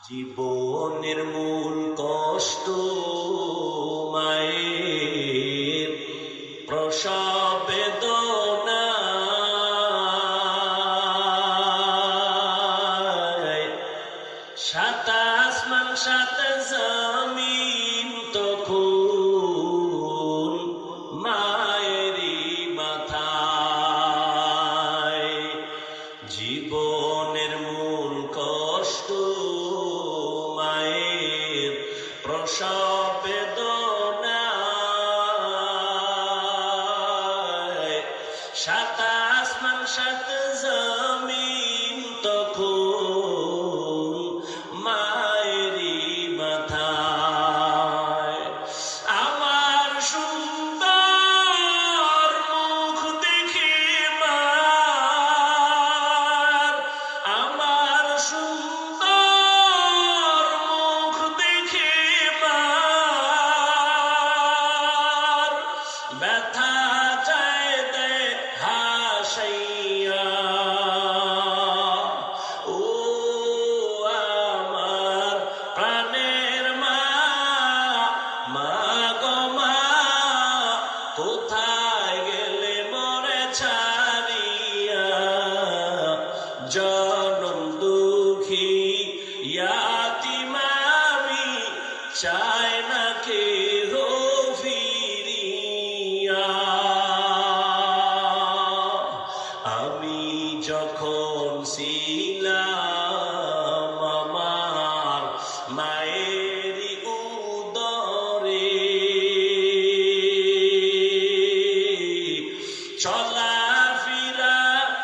জীবনের মূল কষ্ট মায়ের প্রসব বেদনা, সাত আসমান সাত জমিন তখন মায়েরই মাথায়। জীবনের মূল কষ্ট মায়ের প্রসব বেদনা, সাত আসমান সাত জমিন তখন মায়েরই মাথায়। আমার সুন্দর মুখ দেখে মার, আমার সুন্দর মুখ দেখে মার ব্যথা যায় দে হাসাইয়া। ও আমার প্রাণের মা, মা গো মা, কোথায় গেলে মরে ছাড়িয়া। জনম দুঃখী ইয়াতীম আমি, চাই না কেহ ফিরিয়া। আমি যখন ছিলাম আমার মায়েরই উদরে, চলাফেরা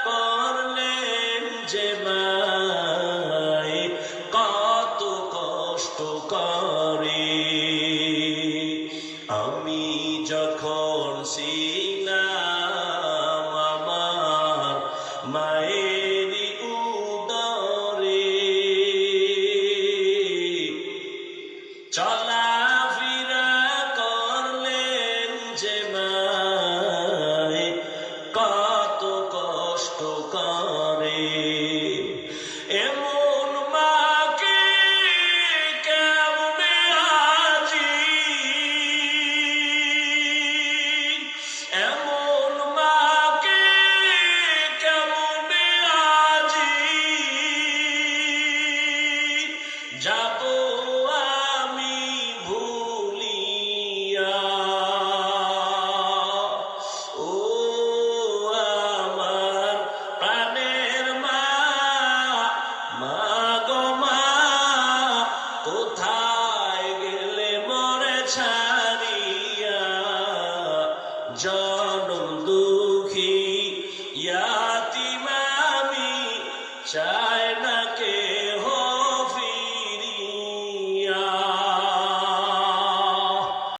করলেন যে মায় কত কষ্ট করে। আমি যখন ছিলাম আমার মায়েরই উদরে, চলাফেরা করলেন যে মায় কত কষ্ট করে। এমন মাকে কেমনে আজি, এমন মাকে কেমনে আজি যাব আমি ভুলিয়া। ও আমার প্রাণের মা, মা গো মা, কোথায় গেলে মরে ছাড়িয়া। জনম দুঃখী ইয়াতীম আমি, চাই